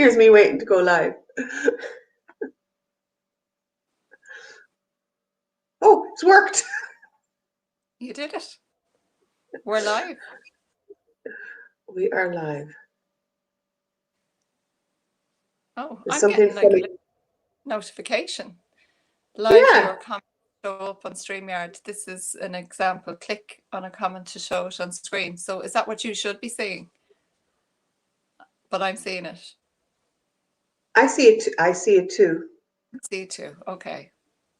Here's me waiting to go live. Oh, it's worked. You did it. We're live. We are live. Oh, There's I'm something getting like funny. a notification. Live Yeah, viewer comment show up on StreamYard. This is an example. Click on a comment to show it on screen. So is that what you should be seeing? But I'm seeing it. I see it. I see it too. See too. Okay.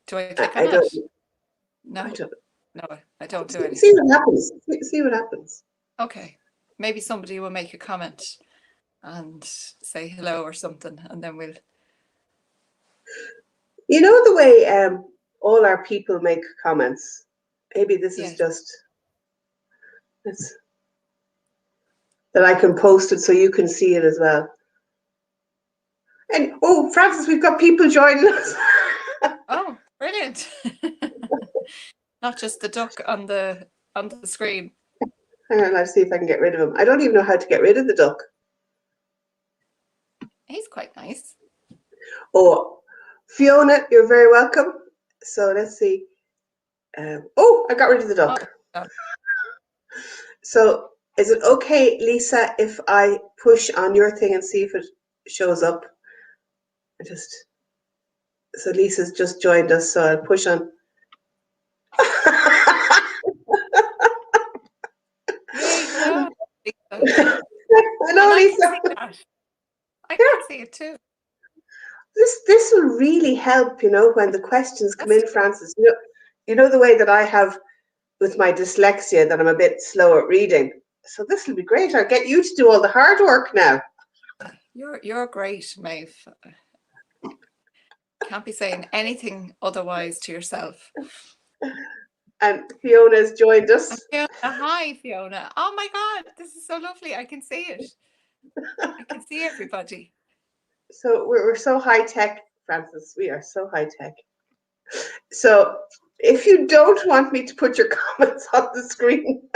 Do I click on I it? don't. No. I don't. No, I don't do See anything. what happens. See what happens. Okay. Maybe somebody will make a comment and say hello or something, and then we'll. You know the way all our people make comments. Maybe this is Yes. just it's, that I can post it so you can see it as well. And oh, Francis, we've got people joining us. Oh, brilliant! Not just the duck on the screen. Hang on, let's see if I can get rid of him. I don't even know how to get rid of the duck. He's quite nice. Oh, Fiona, you're very welcome. So let's see. Oh, I got rid of the duck. Oh. So is it okay, Lisa, if I push on your thing and see if it shows up? So Lisa's just joined us, so I'll push on. Yay, hello, Lisa. Hello, Lisa. I can see it too. This will really help, when the questions come in, Francis. You know the way that I have with my dyslexia, that I'm a bit slow at reading. So this will be great. I'll get you to do all the hard work now. You're great, Maeve. Can't be saying anything otherwise to yourself. And Fiona's joined us. Hi, Fiona. Oh my God, this is so lovely. I can see it. I can see everybody. So we're so high tech, Francis. We are so high tech. So if you don't want me to put your comments on the screen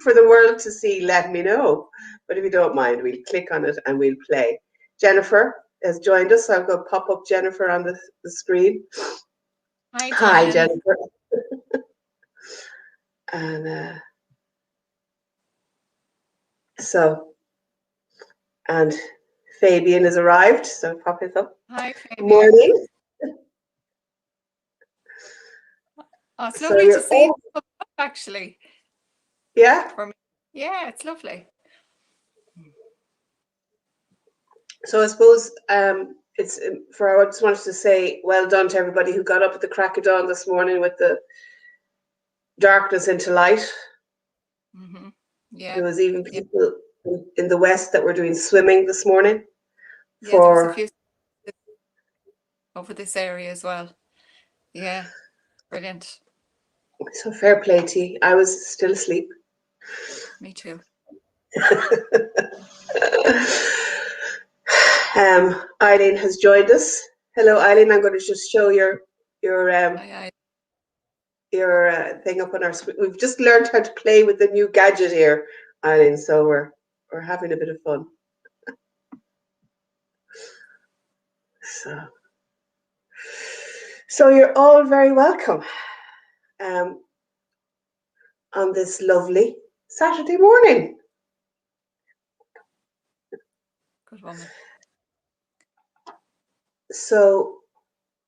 for the world to see, let me know. But if you don't mind, we'll click on it and we'll play. Jennifer has joined us. So I'll go pop up Jennifer on the screen. Hi, Jennifer. And and Fabian has arrived, so pop it up. Hi, Fabian. Morning. Oh, it's lovely to see you up, actually. Yeah? For me. Yeah, it's lovely. So I suppose I just wanted to say well done to everybody who got up at the crack of dawn this morning with the darkness into light. Mm-hmm. Yeah. There was even people in the West that were doing swimming this morning. Yeah, there was a few over this area as well. Yeah, brilliant. So fair play to you. I was still asleep. Me too. Eileen has joined us. Hello, Eileen. I'm going to just show your thing up on our screen. We've just learned how to play with the new gadget here, Eileen. So we're having a bit of fun. So you're all very welcome on this lovely Saturday morning. Good woman. So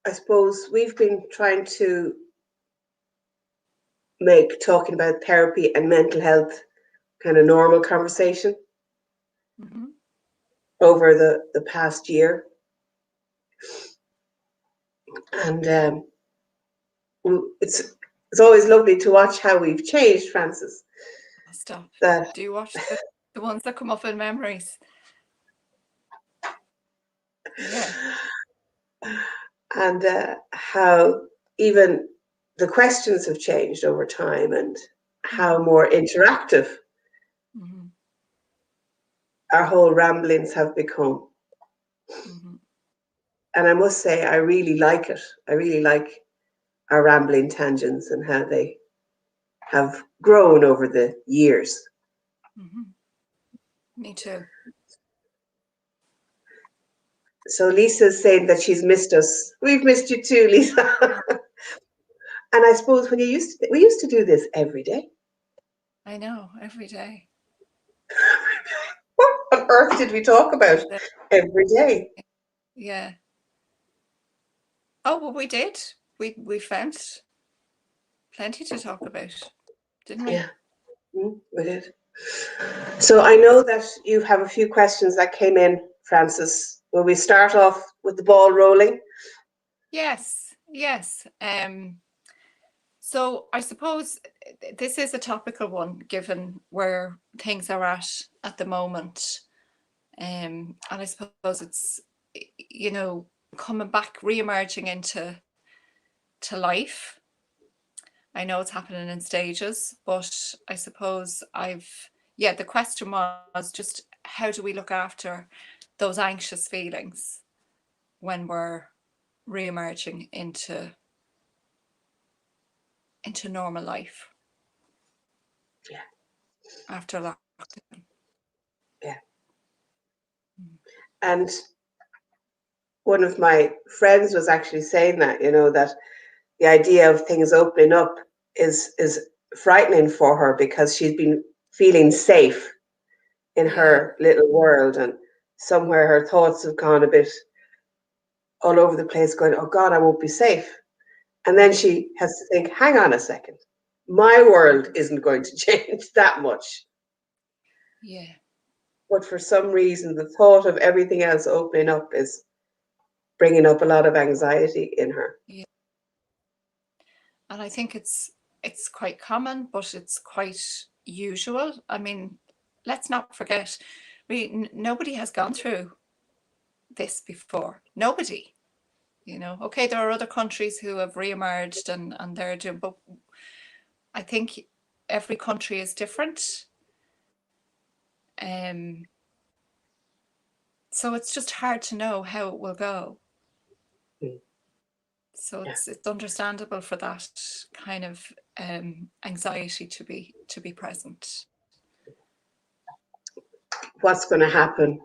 I suppose we've been trying to make talking about therapy and mental health kind of normal conversation over the past year. And it's always lovely to watch how we've changed, Francis. Stop. Do you watch the ones that come up in memories? Yeah. And how even the questions have changed over time, and how more interactive our whole ramblings have become. And I must say, I really like it. I really like our rambling tangents and how they have grown over the years. Me too. So Lisa's saying that she's missed us. We've missed you too, Lisa. And I suppose when we used to do this every day. I know, every day. What on earth did we talk about every day? Yeah. Oh, well, we did. We found plenty to talk about, didn't we? Yeah, we did. So I know that you have a few questions that came in, Frances. Will we start off with the ball rolling? Yes, yes. So I suppose this is a topical one, given where things are at the moment. And I suppose it's, coming back, re-emerging into life. I know it's happening in stages, but I suppose the question was just, how do we look after those anxious feelings when we're re-emerging into normal life? Yeah. After lockdown. Yeah. And one of my friends was actually saying that, that the idea of things opening up is frightening for her because she's been feeling safe in her little world, and somewhere her thoughts have gone a bit all over the place, going, oh God, I won't be safe. And then she has to think, hang on a second, my world isn't going to change that much. Yeah. But for some reason, the thought of everything else opening up is bringing up a lot of anxiety in her. Yeah. And I think it's quite common, but it's quite usual. I mean, let's not forget, nobody has gone through this before. Nobody. Okay, there are other countries who have re-emerged and they're doing, but I think every country is different. So it's just hard to know how it will go. So it's understandable for that kind of anxiety to be present. What's going to happen?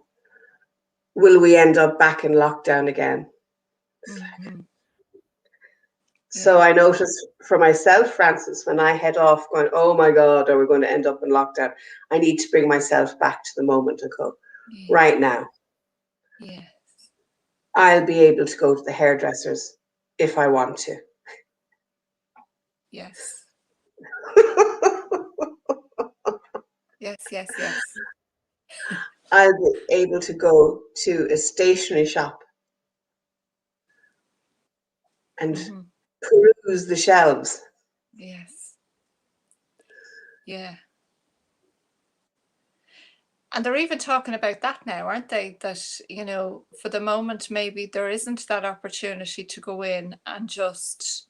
Will we end up back in lockdown again? Mm-hmm. So I noticed for myself, Frances, when I head off going, oh my God, are we going to end up in lockdown? I need to bring myself back to the moment and go, right now. Yes. I'll be able to go to the hairdressers if I want to. Yes. Yes. I'll be able to go to a stationery shop and peruse the shelves. Yes. Yeah. And they're even talking about that now, aren't they? That, for the moment, maybe there isn't that opportunity to go in and just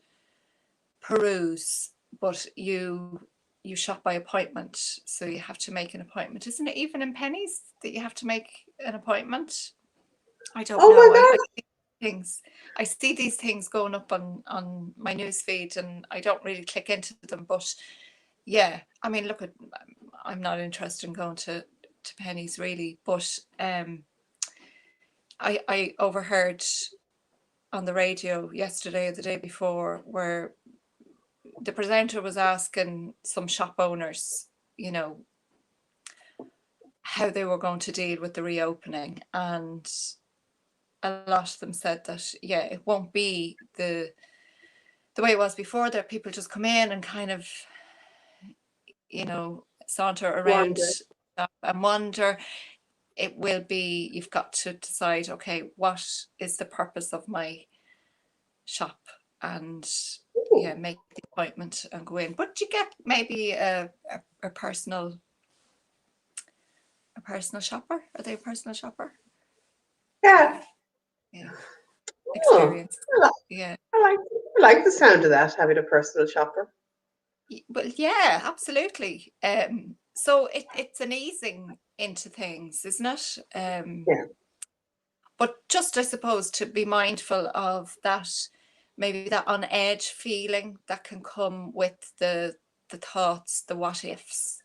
peruse, but you shop by appointment. So you have to make an appointment. Isn't it even in Pennies that you have to make an appointment? I don't know. My God. I see these things going up on my news feed and I don't really click into them. But yeah, I mean, look, I'm not interested in going to Pennies really, but I overheard on the radio yesterday or the day before where the presenter was asking some shop owners, how they were going to deal with the reopening, and a lot of them said that it won't be the way it was before, that people just come in and kind of saunter around and wander. It will be, you've got to decide, okay, what is the purpose of my shop, and make the appointment and go in. But you get maybe a personal shopper. Are they a personal shopper? Yeah. Experience. I like the sound of that, having a personal shopper. Well, yeah, absolutely. So it's an easing into things, isn't it? But just, I suppose, to be mindful of that, maybe that on edge feeling that can come with the thoughts, the what ifs.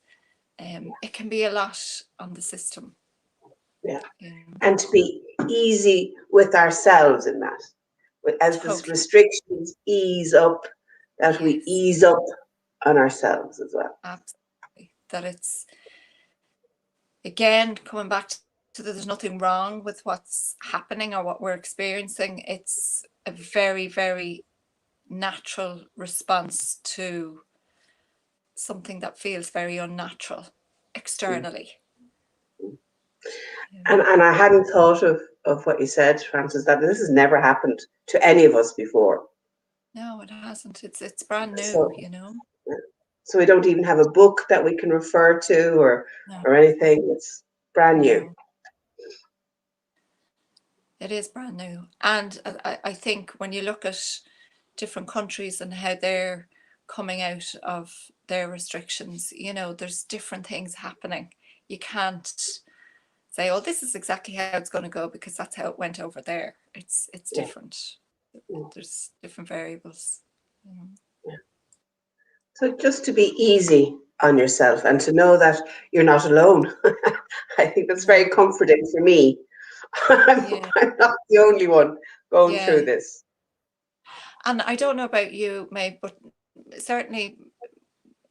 It can be a lot on the system. Yeah. You know, And to be easy with ourselves in that. As the totally. restrictions ease up, that we Yes, ease up on ourselves as well. absolutely. That it's, again, coming back to that there's nothing wrong with what's happening or what we're experiencing. It's a very, very natural response to something that feels very unnatural externally. And I hadn't thought of what you said, Frances, that this has never happened to any of us before. No, it hasn't. It's brand new, So, you know. so we don't even have a book that we can refer to or No, anything. It's brand new. no. It is brand new. And I think when you look at different countries and how they're coming out of their restrictions, you know, there's different things happening. You can't say, oh, this is exactly how it's going to go because that's how it went over there. It's Yeah. different. There's different variables. You know. Yeah. So just to be easy on yourself and to know that you're not alone. I think that's very No. comforting for me. Yeah. I'm not the only one going Yeah. through this. And I don't know about you, Maeve, but certainly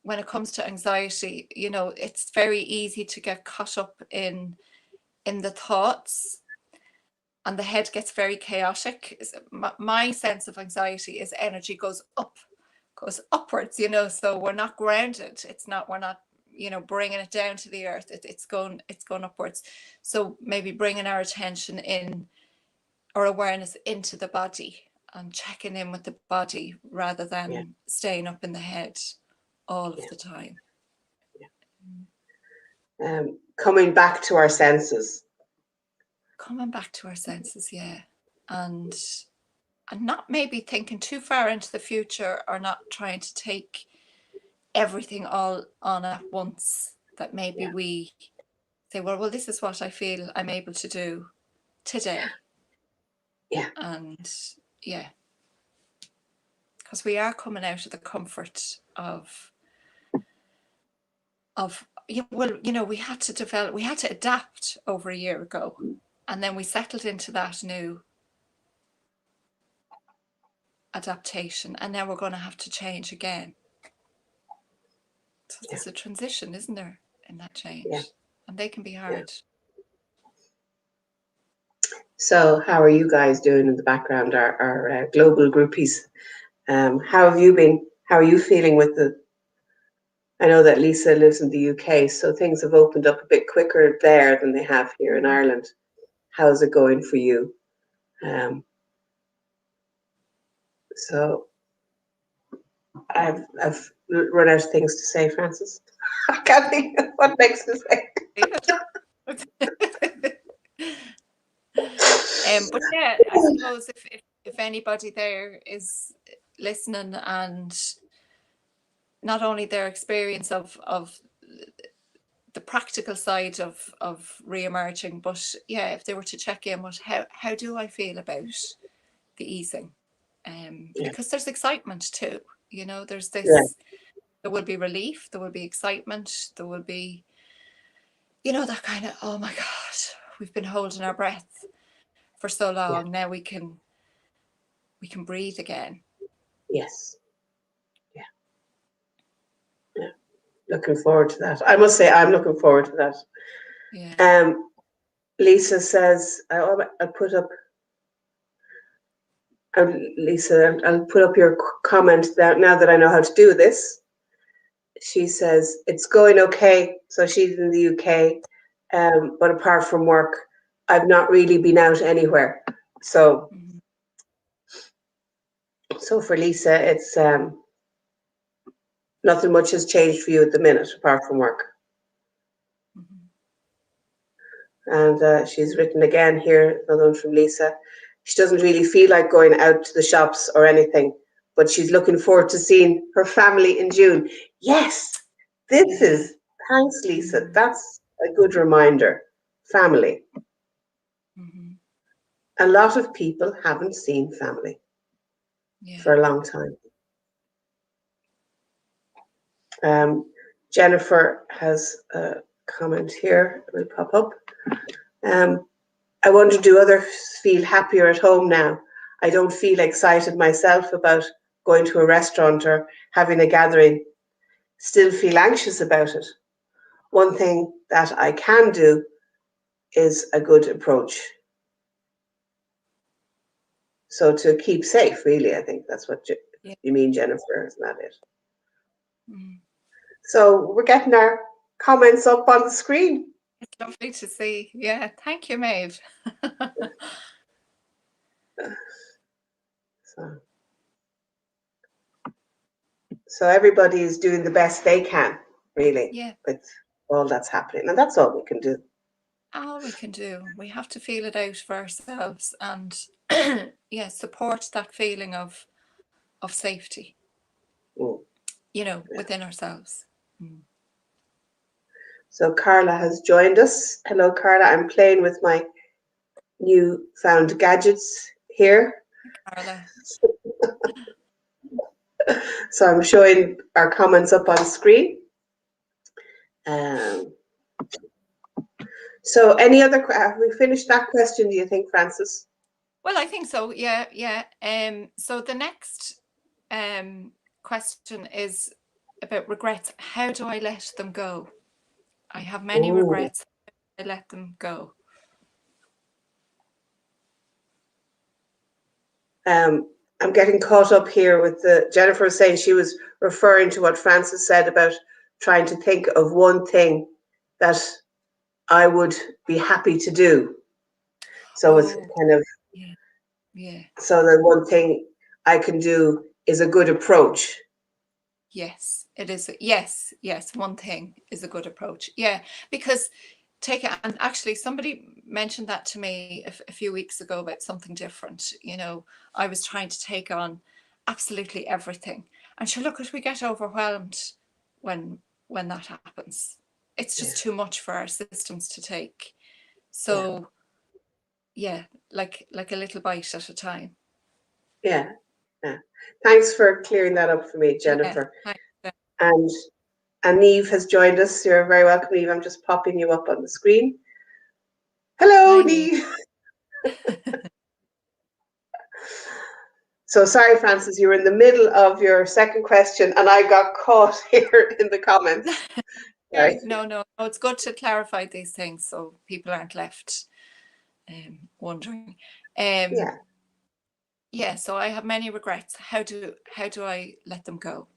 when it comes to anxiety, you know, it's very easy to get caught up in the thoughts, and the head gets very chaotic. My sense of anxiety is energy goes upwards, you know, so we're not grounded. We're not, you know, bringing it down to the earth. It's going upwards. So maybe bringing our attention in, or awareness into the body and checking in with the body rather than staying up in the head all of the time. Coming back to our senses. Coming back to our senses, yeah. And not maybe thinking too far into the future, or not trying to take everything all on at once. That maybe we say, well, this is what I feel I'm able to do today. Yeah. And yeah, because we are coming out of the comfort of well, you know, we had to adapt over a year ago, and then we settled into that new adaptation, and now we're going to have to change again. So there's a transition, isn't there, in that change? And they can be hard. So how are you guys doing in the background, our global groupies? How have you been? How are you feeling with I know that Lisa lives in the UK, so things have opened up a bit quicker there than they have here in Ireland. How's it going for you? So I've run out of things to say, Frances. I can't think of what next to say. But yeah, I suppose if anybody there is listening, and not only their experience of the practical side of re-emerging, but yeah, if they were to check in with how do I feel about the easing, because there's excitement too, you know, there's this, there will be relief, there will be excitement, there will be, you know, that kind of, oh my God, we've been holding our breath for so long, now we can breathe again. Yes. Yeah. Looking forward to that. I must say, I'm looking forward to that. Yeah. Lisa says, I'll put up, Lisa, I'll put up your comment now that I know how to do this. She says, it's going okay. So she's in the UK, but apart from work, I've not really been out anywhere. So, so for Lisa, it's nothing much has changed for you at the minute, apart from work. And she's written again here, another one from Lisa. She doesn't really feel like going out to the shops or anything, but she's looking forward to seeing her family in June. Yes, this is, thanks, Lisa. That's a good reminder. Family. A lot of people haven't seen family for a long time. Jennifer has a comment here. It will pop up. I wonder, do others feel happier at home now? I don't feel excited myself about going to a restaurant or having a gathering. Still feel anxious about it. One thing that I can do is a good approach. So to keep safe, really, I think that's what you mean, Jennifer, isn't that it? Mm. So we're getting our comments up on the screen. It's lovely to see. Yeah, thank you, Maeve. So everybody is doing the best they can, really, Yeah, with all that's happening. And that's all we can do. all we can do. We have to feel it out for ourselves and yeah, support that feeling of safety, you know, within ourselves. Mm. So Carla has joined us. Hello, Carla. I'm playing with my new found gadgets here. Carla. So I'm showing our comments up on screen. So any other, have we finished that question, do you think, Frances? Well, I think so. Yeah, yeah. So the next question is about regrets. How do I let them go? I have many regrets. I let them go. I'm getting caught up here with Jennifer saying she was referring to what Frances said about trying to think of one thing that I would be happy to do. So it's kind of, yeah. So the one thing I can do is a good approach. Yes, it is. Yes, yes. One thing is a good approach. Yeah, because take it. And actually, somebody mentioned that to me a few weeks ago about something different. You know, I was trying to take on absolutely everything, and sure, look, we get overwhelmed when that happens. It's just too much for our systems to take. So, yeah, like a little bite at a time. Yeah. Thanks for clearing that up for me, Jennifer. Yeah, And Maeve has joined us. You're very welcome, Maeve. I'm just popping you up on the screen. Hello, Maeve. So sorry, Frances, you were in the middle of your second question and I got caught here in the comments. Right. No, it's good to clarify these things so people aren't left wondering. Yeah, so I have many regrets. How do I let them go?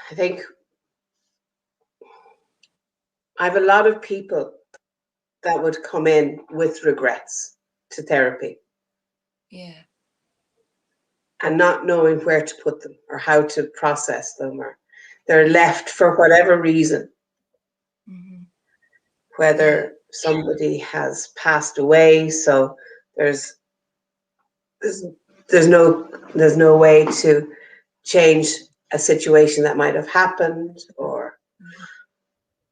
I think I have a lot of people that would come in with regrets to therapy. Yeah. And not knowing where to put them or how to process them, or they're left for whatever reason. Mm-hmm. Whether somebody has passed away, so there's no way to change a situation that might have happened, or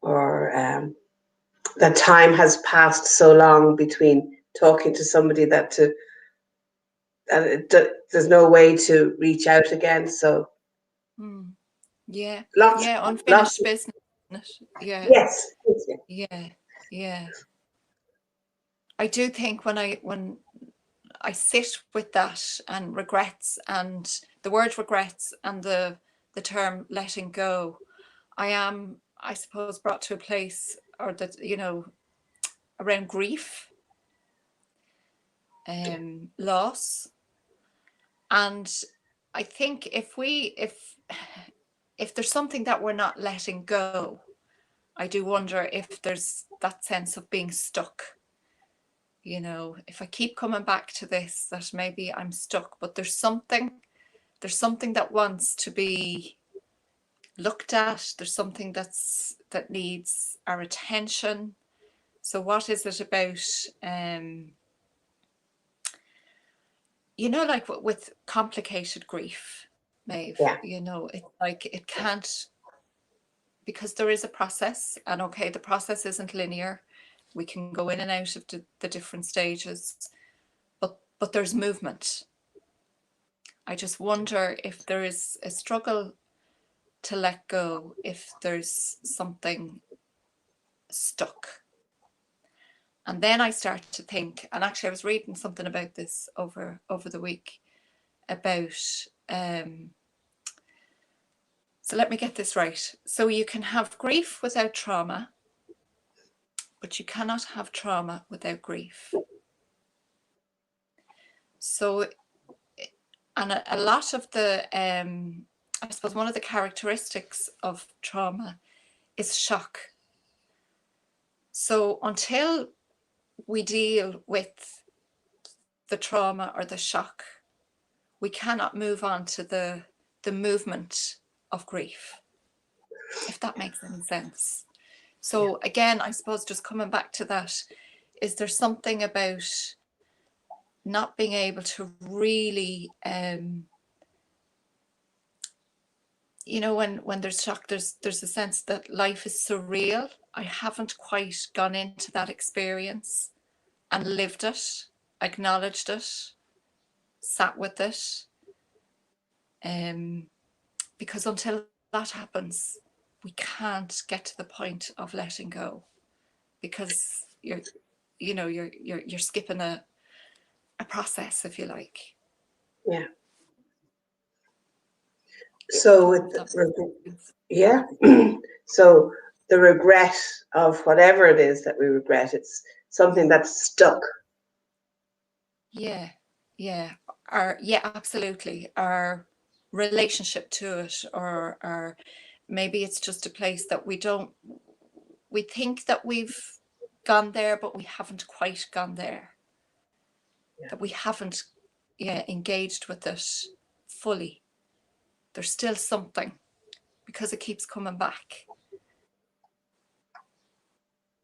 that time has passed so long between talking to somebody that there's no way to reach out again. So unfinished business. Yeah. Yes. Yeah. I do think when I sit with that and regrets and the word regrets and the term letting go, I am, I suppose, brought to a place, or that, you know, around grief, loss. And I think if there's something that we're not letting go, I do wonder if there's that sense of being stuck. You know, if I keep coming back to this, that maybe I'm stuck, but there's something that wants to be looked at. There's something that needs our attention. So what is it about, you know, like with complicated grief, Maeve, you know, it's like it can't, because there is a process, and okay, the process isn't linear. We can go in and out of the different stages, but there's movement. I just wonder if there is a struggle to let go, if there's something And then I started to think, and actually I was reading something about this over the week about, so let me get this right. So you can have grief without trauma, but you cannot have trauma without grief. So, and a lot of the, I suppose one of the characteristics of trauma is shock. So until we deal with the trauma or the shock, we cannot move on to the movement of grief, if that makes any sense. So again, I suppose just coming back to that, is there something about not being able to really, you know, when there's shock, there's a sense that life is surreal. I haven't quite gone into that experience and lived it, acknowledged it, sat with it. Because until that happens, we can't get to the point of letting go, because you're skipping a process, if you like. Yeah. So with yeah. So the regret of whatever it is that we regret, it's something that's stuck. Yeah, absolutely. Our relationship to it, or maybe it's just a place that we think that we've gone there, but we haven't quite gone there. Yeah. That we haven't engaged with it fully. There's still something, because it keeps coming back.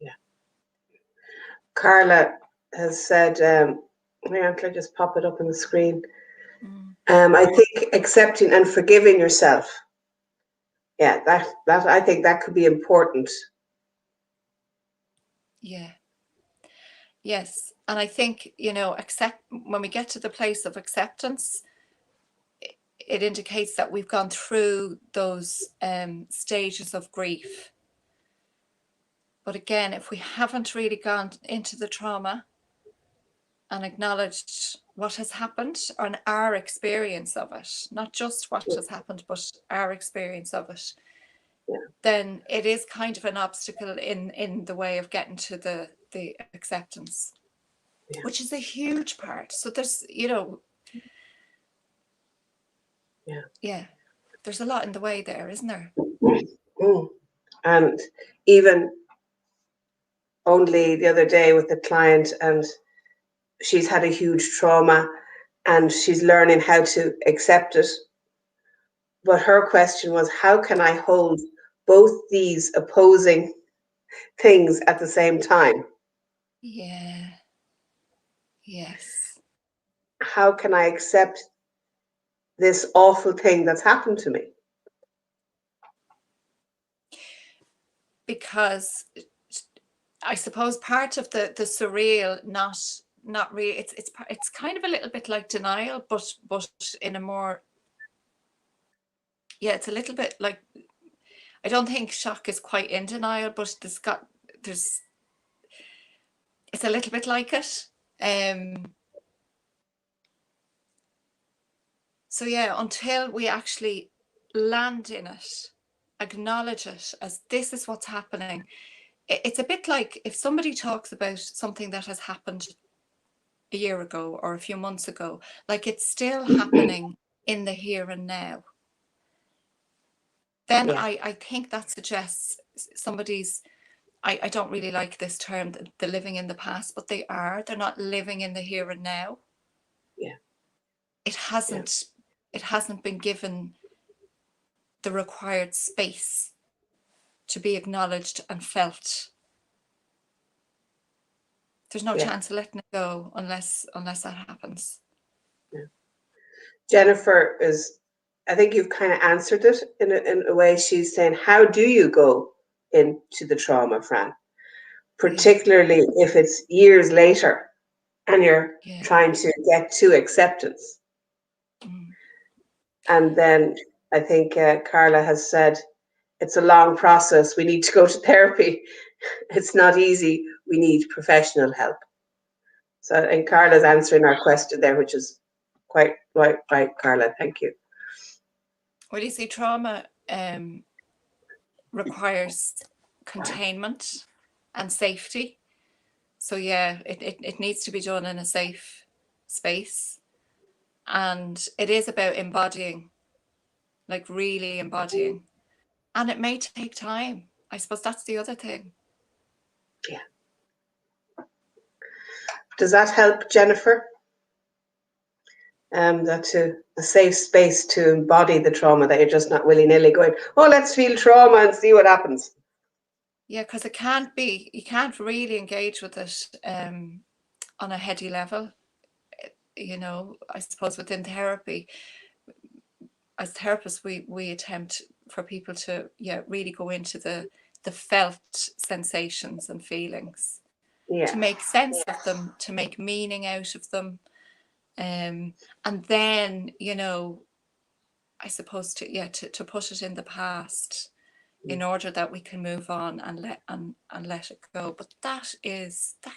Yeah. Carla has said, hang on, can I just pop it up on the screen? I think accepting and forgiving yourself. Yeah, that I think that could be important. Yeah. Yes. And I think, when we get to the place of acceptance, it indicates that we've gone through those stages of grief. But again, if we haven't really gone into the trauma and acknowledged what has happened and our experience of it, not just what has happened, but our experience of it, then it is kind of an obstacle in the way of getting to the acceptance, which is a huge part. So there's, there's a lot in the way there, isn't there? And even only the other day with the client, and she's had a huge trauma and she's learning how to accept it. But her question was, how can I hold both these opposing things at the same time? Yeah. Yes. How can I accept this awful thing that's happened to me? Because I suppose part of the surreal, not really, it's kind of a little bit like denial, but in a more, it's a little bit like, I don't think shock is quite in denial, but it's a little bit like it. So until we actually land in it, acknowledge it as this is what's happening. It's a bit like if somebody talks about something that has happened a year ago or a few months ago, like it's still happening in the here and now. Then I think that suggests somebody's, I don't really like this term, the living in the past, but they're not living in the here and now. Yeah. It hasn't been given the required space to be acknowledged and felt. There's no chance of letting it go unless that happens. Yeah. Jennifer I think you've kind of answered it in a way. She's saying, how do you go into the trauma, Fran? Particularly if it's years later and you're trying to get to acceptance. And then I think Carla has said, it's a long process. We need to go to therapy. It's not easy. We need professional help. So, and Carla's answering our question there, which is quite right, Carla. Thank you. Well, you see, trauma requires containment and safety. So yeah, it needs to be done in a safe space. And it is about embodying, like really embodying. And it may take time. I suppose that's the other thing. Yeah. Does that help, Jennifer? That to a safe space to embody the trauma, that you're just not willy-nilly going, oh, let's feel trauma and see what happens. Yeah, because you can't really engage with it on a heady level. You know, I suppose within therapy, as therapists, we attempt for people to really go into the felt sensations and feelings, to make sense of them, to make meaning out of them, and then, you know, I suppose to put it in the past in order that we can move on and let it go. But that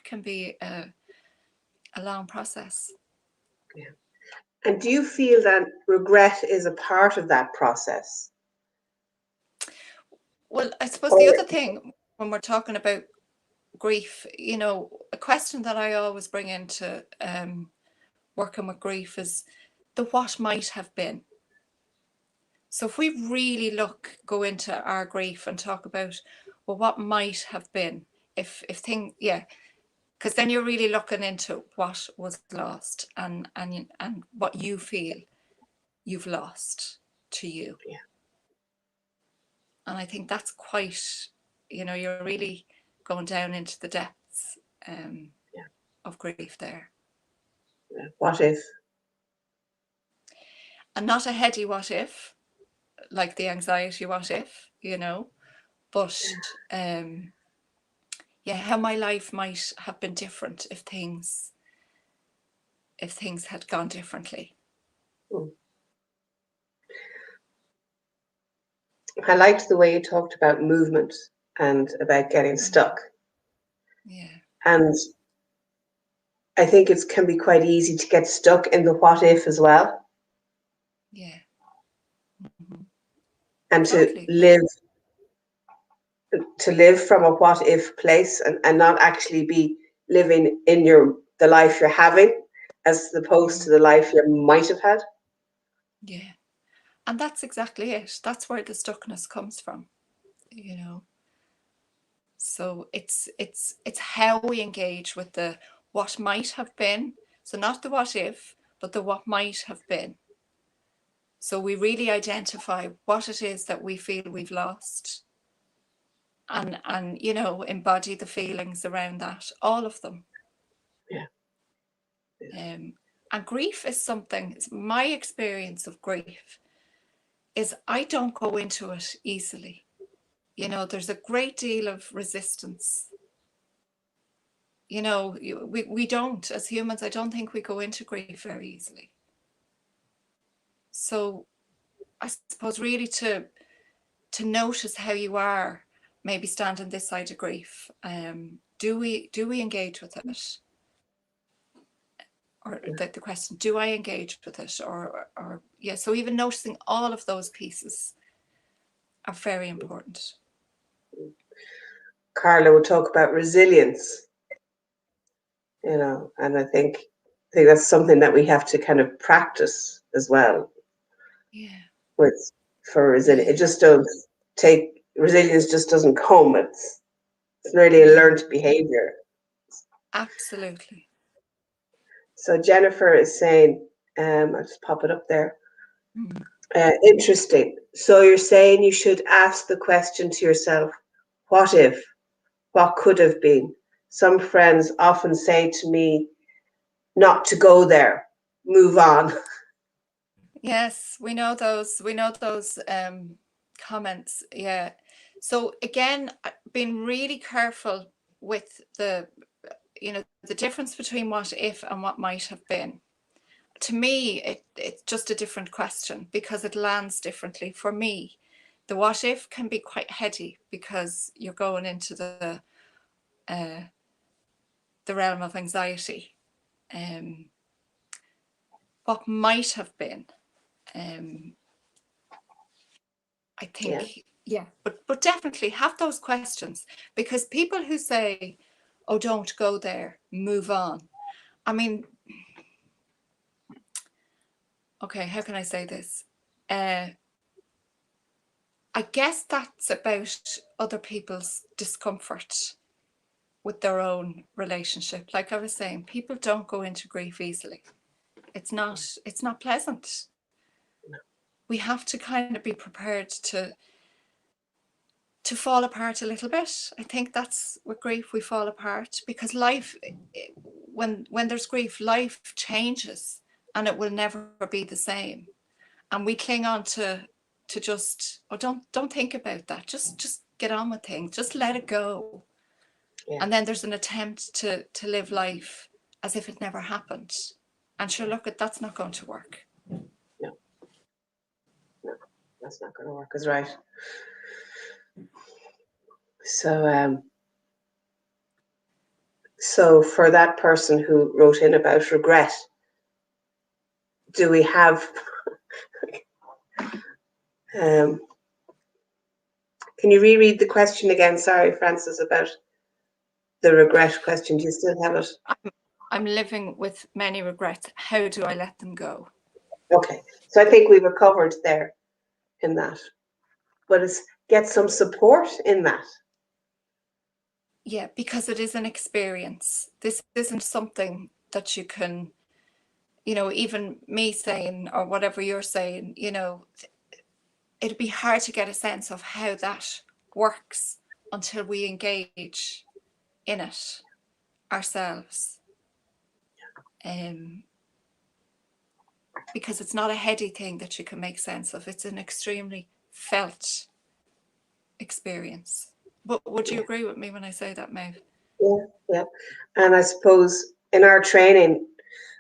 can be a long process. Yeah. And do you feel that regret is a part of that process? Well, I suppose the other thing when we're talking about grief, you know, a question that I always bring into working with grief is the what might have been. So if we really go into our grief and talk about, well, what might have been, if things, because then you're really looking into what was lost and what you feel you've lost to you. Yeah. And I think that's quite, you know, you're really going down into the depths of grief there. What if? And not a heady what if, like the anxiety what if, you know, but how my life might have been different if things had gone differently. I liked the way you talked about movement and about getting stuck. Yeah. And I think it can be quite easy to get stuck in the what if as well. Yeah. Mm-hmm. And Totally. to live from a what if place and not actually be living in the life you're having as opposed to the life you might have had. Yeah. And that's exactly it. That's where the stuckness comes from, you know. So it's how we engage with the what might have been. So not the what if, but the what might have been. So we really identify what it is that we feel we've lost, and you know, embody the feelings around that, all of them. Yeah. And grief is something, my experience of grief is I don't go into it easily. You know, there's a great deal of resistance. You know, we don't, as humans, I don't think we go into grief very easily. So I suppose really to notice how you are, maybe standing this side of grief. Do we engage with it? Or the question, do I engage with it? Or so even noticing all of those pieces are very important. Carla would talk about resilience, you know, and I think that's something that we have to kind of practice as well. Yeah. For resilience, it just resilience just doesn't come. It's really a learned behavior. Absolutely. So Jennifer is saying, I'll just pop it up there. Interesting. So you're saying you should ask the question to yourself, what if? What could have been? Some friends often say to me, not to go there, move on. Yes, we know those comments. Yeah. So again, being really careful with the difference between what if and what might have been. To me, it's just a different question because it lands differently. For me, the what if can be quite heady because you're going into the the realm of anxiety. What might have been, I think, yeah, but definitely have those questions, because people who say, oh, don't go there, move on. I mean, okay, how can I say this? I guess that's about other people's discomfort with their own relationship. Like I was saying, people don't go into grief easily. It's not pleasant. We have to kind of be prepared to fall apart a little bit. I think that's with grief, we fall apart, because life, when there's grief, life changes and it will never be the same. And we cling on to just, oh, don't think about that. Just get on with things. Just let it go. Yeah. And then there's an attempt to live life as if it never happened. And sure, look, that's not going to work. No, that's not going to work. Is right. So for that person who wrote in about regret, do we have can you reread the question again? Sorry, Frances, about the regret question. Do you still have it? I'm living with many regrets. How do I let them go? Okay, so I think we recovered there in that, but it's get some support in that. Yeah, because it is an experience. This isn't something that you can, even me saying, or whatever you're saying, it'd be hard to get a sense of how that works until we engage in it ourselves. Because it's not a heady thing that you can make sense of. It's an extremely felt experience. But would you agree with me when I say that, Maeve? Yeah. And I suppose in our training,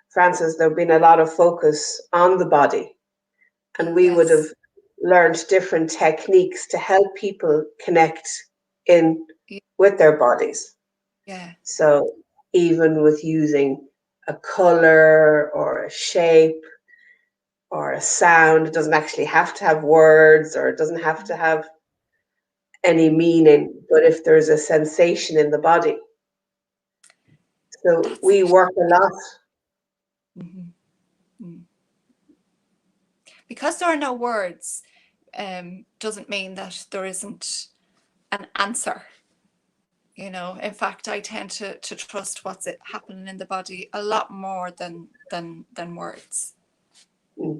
Frances, there've been a lot of focus on the body, and we would have learned different techniques to help people connect in with their bodies. Yeah. So even with using a color or a shape or a sound, it doesn't actually have to have words, or it doesn't have to have any meaning, but if there's a sensation in the body. So we work a lot. Mm-hmm. Because there are no words, doesn't mean that there isn't an answer. In fact, I tend to trust what's happening in the body a lot more than words. Yeah.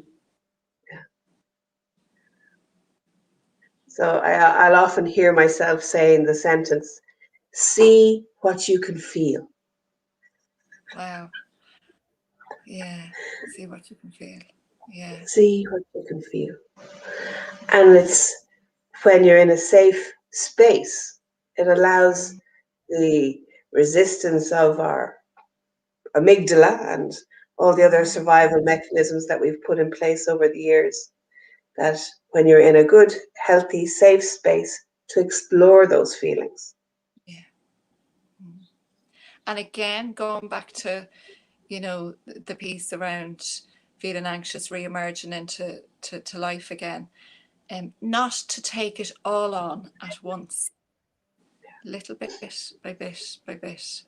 So I'll often hear myself saying the sentence, see what you can feel. Wow. Yeah. See what you can feel. Yeah. See what you can feel. And it's when you're in a safe space, it allows the resistance of our amygdala and all the other survival mechanisms that we've put in place over the years, that when you're in a good, healthy, safe space, to explore those feelings. Yeah. And again, going back to, the piece around feeling anxious, re-emerging into life again, not to take it all on at once, little bit by bit by bit.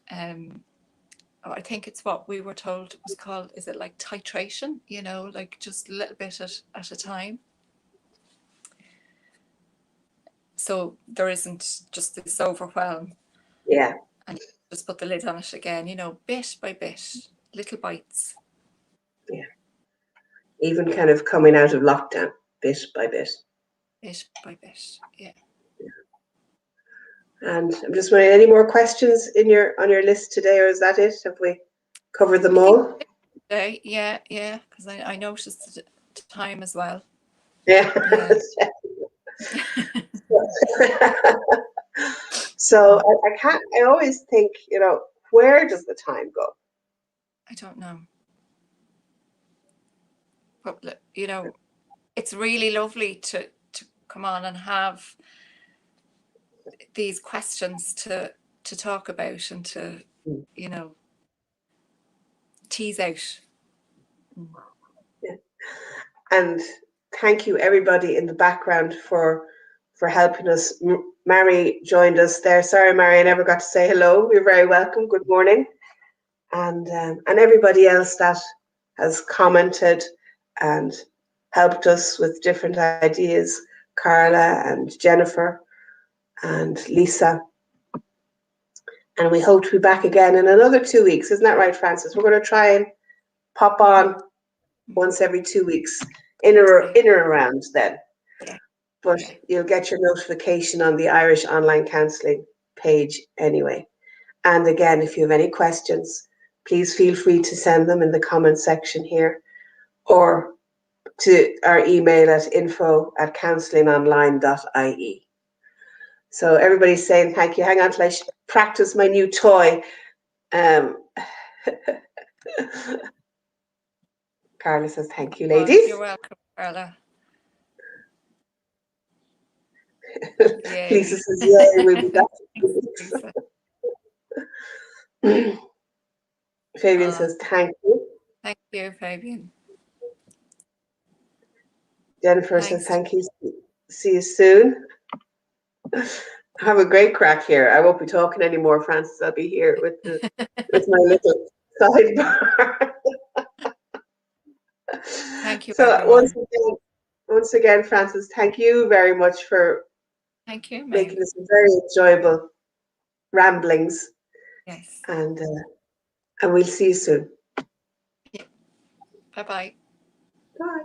I think it's what we were told was called, is it like titration? Like just a little bit at a time. So there isn't just this overwhelm. Yeah. And just put the lid on it again, bit by bit, little bites. Yeah. Even kind of coming out of lockdown, bit by bit. Bit by bit, yeah. And I'm just wondering, any more questions on your list today, or is that it? Have we covered them all? Today, yeah, because I noticed the time as well. Yeah. So I always think, where does the time go? I don't know. But, it's really lovely to come on and have these questions to to talk about and to, you know, tease out. Yeah. And thank you everybody in the background for helping us. Mary joined us there. Sorry, Mary, I never got to say hello. You're very welcome. Good morning. And everybody else that has commented and helped us with different ideas, Carla and Jennifer and Lisa. And we hope to be back again in another 2 weeks. Isn't that right, Frances? We're going to try and pop on once every 2 weeks, in or around then. Yeah. But you'll get your notification on the Irish Online Counselling page anyway. And again, if you have any questions, please feel free to send them in the comment section here, or to our email at info@counsellingonline.ie. So everybody's saying thank you. Hang on till I practice my new toy. Carla says thank you, ladies. You're welcome, Carla. Lisa says, yay, we'll be back. Fabian says thank you. Thank you, Fabian. Jennifer says thank you. See you soon. Have a great crack here. I won't be talking anymore, Frances. I'll be here with my little sidebar. Thank you. So everyone. once again, Frances, thank you very much for making this very enjoyable ramblings. Yes. And we'll see you soon. Yeah. Bye-bye. Bye.